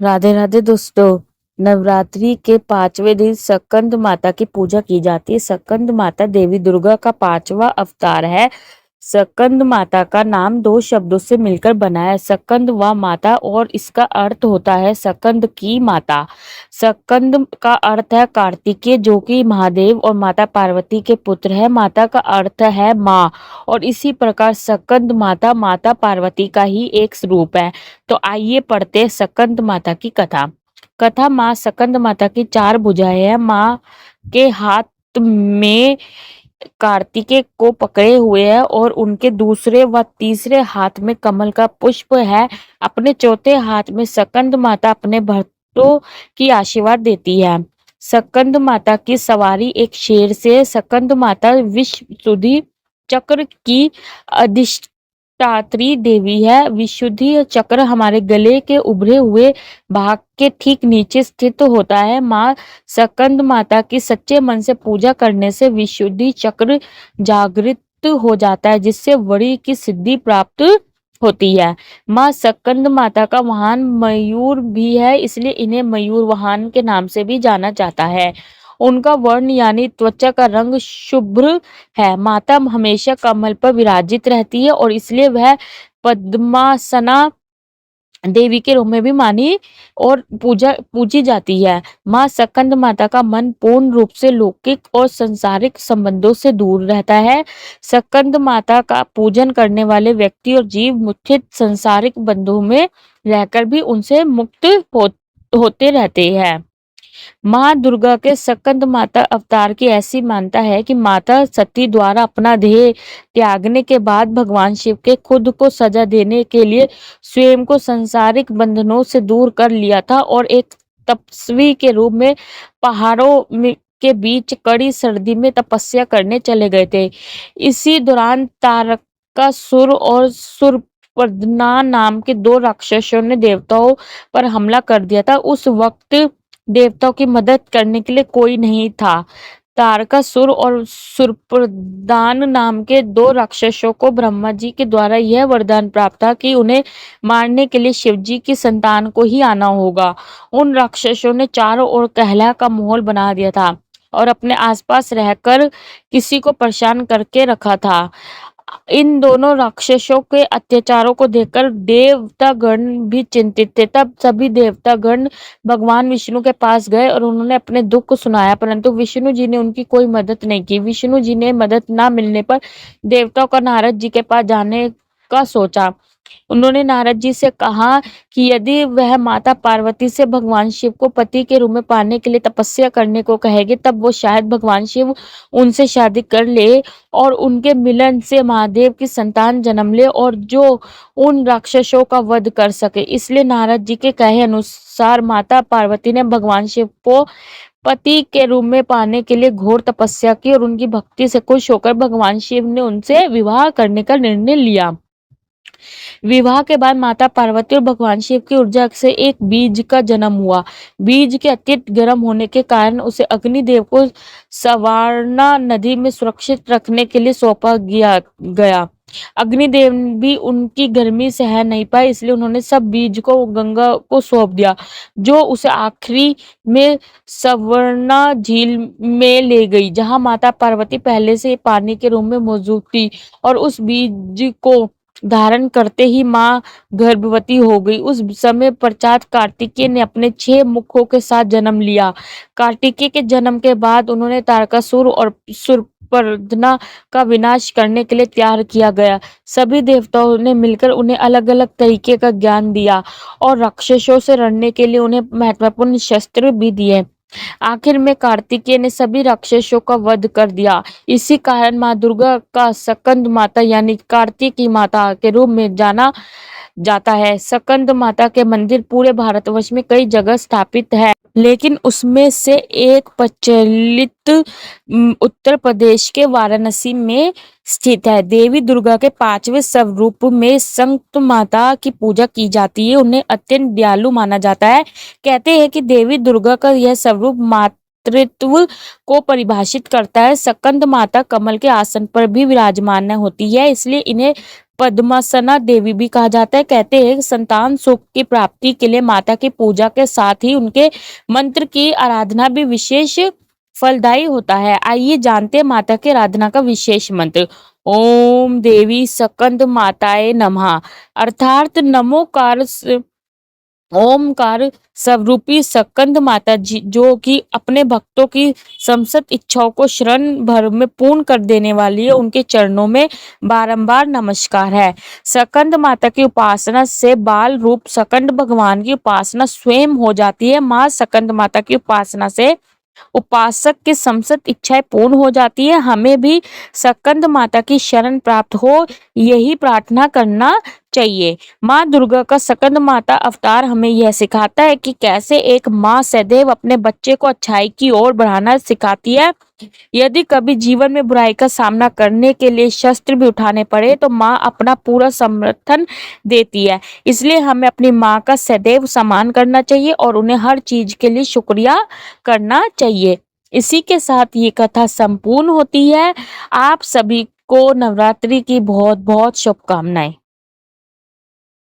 राधे राधे दोस्तों। नवरात्रि के 5वें दिन स्कंद माता की पूजा की जाती है। स्कंद माता देवी दुर्गा का 5वां अवतार है। स्कंद माता का नाम 2 शब्दों से मिलकर बना है, स्कंद व माता, और इसका अर्थ होता है स्कंद की माता। स्कंद का अर्थ है कार्तिकेय, जो कि महादेव और माता पार्वती के पुत्र है। माता का अर्थ है माँ, और इसी प्रकार स्कंद माता माता पार्वती का ही एक रूप है। तो आइए पढ़ते हैं स्कंद माता की कथा। कथा माँ स्कंद माता की 4 भुजाएं हैं। माँ के हाथ में कार्तिकेय को पकड़े हुए है और उनके दूसरे व तीसरे हाथ में कमल का पुष्प है। अपने चौथे हाथ में स्कंद माता अपने भक्तों की आशीर्वाद देती है। स्कंद माता की सवारी एक शेर से। स्कंद माता विश्व सुधि चक्र की अधिष्ठात्री देवी है। विशुद्धि चक्र हमारे गले के उभरे हुए भाग के ठीक नीचे स्थित होता है। माँ स्कंद माता की सच्चे मन से पूजा करने से विशुद्धि चक्र जागृत हो जाता है, जिससे बड़ी की सिद्धि प्राप्त होती है। माँ स्कंद माता का वाहन मयूर भी है, इसलिए इन्हें मयूर वाहन के नाम से भी जाना जाता है। उनका वर्ण यानी त्वचा का रंग शुभ्र है। माता हमेशा कमल पर विराजित रहती है और इसलिए वह पद्मासना देवी के रूप में भी मानी और पूजी जाती है। माँ स्कंद माता का मन पूर्ण रूप से लौकिक और संसारिक संबंधों से दूर रहता है। स्कंद माता का पूजन करने वाले व्यक्ति और जीव मुख्य संसारिक बंधुओं में रहकर भी उनसे मुक्त होते रहते हैं। माँ दुर्गा के स्कंद माता अवतार की ऐसी मान्यता है कि माता सती द्वारा अपना देह त्यागने के बाद भगवान शिव के खुद को सजा देने के लिए स्वयं को संसारिक बंधनों से दूर कर लिया था और एक तपस्वी के रूप में के बीच कड़ी सर्दी में तपस्या करने चले गए थे। इसी दौरान तारकासुर और सुरपदना नाम के 2 राक्षसों ने देवताओं पर हमला कर दिया था। उस वक्त देवताओं की मदद करने के लिए कोई नहीं था। तारकासुर और सुरपदान नाम के 2 राक्षसों को ब्रह्मा जी के द्वारा यह वरदान प्राप्त था कि उन्हें मारने के लिए शिव जी की संतान को ही आना होगा। उन राक्षसों ने चारों ओर कहला का माहौल बना दिया था और अपने आसपास रहकर किसी को परेशान करके रखा था। इन दोनों राक्षसों के अत्याचारों को देखकर देवतागण भी चिंतित थे। तब सभी देवतागण भगवान विष्णु के पास गए और उन्होंने अपने दुख को सुनाया, परंतु विष्णु जी ने उनकी कोई मदद नहीं की। विष्णु जी ने मदद न मिलने पर देवताओं का नारद जी के पास जाने का सोचा। उन्होंने नारद जी से कहा कि यदि वह माता पार्वती से भगवान शिव को पति के रूप में पाने के लिए तपस्या करने को कहेगी, तब वो शायद भगवान शिव उनसे शादी कर ले और उनके मिलन से महादेव की संतान जन्म ले और जो उन राक्षसों का वध कर सके। इसलिए नारद जी के कहे अनुसार माता पार्वती ने भगवान शिव को पति के रूप में पाने के लिए घोर तपस्या की और उनकी भक्ति से खुश होकर भगवान शिव ने उनसे विवाह करने का निर्णय लिया। विवाह के बाद माता पार्वती और भगवान शिव की ऊर्जा से एक बीज का जन्म हुआ। बीज के अत्यंत गर्म होने के कारण उसे अग्निदेव को सवारना नदी में सुरक्षित रखने के लिए सौंपा गया। अग्निदेव भी उनकी गर्मी सह नहीं पाए, इसलिए उन्होंने सब बीज को गंगा को सौंप दिया, जो उसे आखिरी में सवर्णा झील में ले गई, जहां माता पार्वती पहले से पानी के रूप में मौजूद थी। और उस बीज को धारण करते ही माँ गर्भवती हो गई। उस समय पश्चात कार्तिकेय ने अपने 6 मुखों के साथ जन्म लिया। कार्तिकेय के जन्म के बाद उन्होंने तारकासुर और सुरपदना का विनाश करने के लिए तैयार किया गया। सभी देवताओं ने मिलकर उन्हें अलग अलग तरीके का ज्ञान दिया और राक्षसों से लड़ने के लिए उन्हें महत्वपूर्ण शस्त्र भी दिए। आखिर में कार्तिकेय ने सभी राक्षसों का वध कर दिया। इसी कारण माँ दुर्गा का स्कंद माता यानी कार्तिक की माता के रूप में जाना जाता है। स्कंद माता के मंदिर पूरे भारतवर्ष में कई जगह स्थापित है, लेकिन उसमें से एक प्रचलित उत्तर प्रदेश के वाराणसी में स्थित है। देवी दुर्गा के 5वें स्वरूप में संत माता की पूजा की जाती है। उन्हें अत्यंत दयालु माना जाता है। कहते हैं कि देवी दुर्गा का यह स्वरूप मातृत्व को परिभाषित करता है। स्कंद माता कमल के आसन पर भी विराजमान होती है, इसलिए इन्हें पद्मासना देवी भी कहा जाता है। कहते हैं कि संतान सुख की प्राप्ति के लिए माता की पूजा के साथ ही उनके मंत्र की आराधना भी विशेष फलदायी होता है। आइए जानते हैं माता की आराधना का विशेष मंत्र। ओम देवी सकंद माताए नमः अर्थात नमोकार ओमकार स्वरूपी सकंद माता जी जो कि अपने भक्तों की समस्त इच्छाओं को क्षण भर में पूर्ण कर देने वाली है, उनके चरणों में बारंबार नमस्कार है। सकंद माता की उपासना से बाल रूप सकंद भगवान की उपासना स्वयं हो जाती है। माँ सकंद माता की उपासना से उपासक की समस्त इच्छाएं पूर्ण हो जाती है। हमें भी सकंद माता की शरण प्राप्त हो यही प्रार्थना करना चाहिए। माँ दुर्गा का सकंद माता अवतार हमें यह सिखाता है कि कैसे एक माँ सदैव अपने बच्चे को अच्छाई की ओर बढ़ाना सिखाती है। यदि कभी जीवन में बुराई का सामना करने के लिए शस्त्र भी उठाने पड़े तो माँ अपना पूरा समर्थन देती है। इसलिए हमें अपनी माँ का सदैव सम्मान करना चाहिए और उन्हें हर चीज के लिए शुक्रिया करना चाहिए। इसी के साथ ये कथा संपूर्ण होती है। आप सभी को नवरात्रि की बहुत बहुत शुभकामनाएं।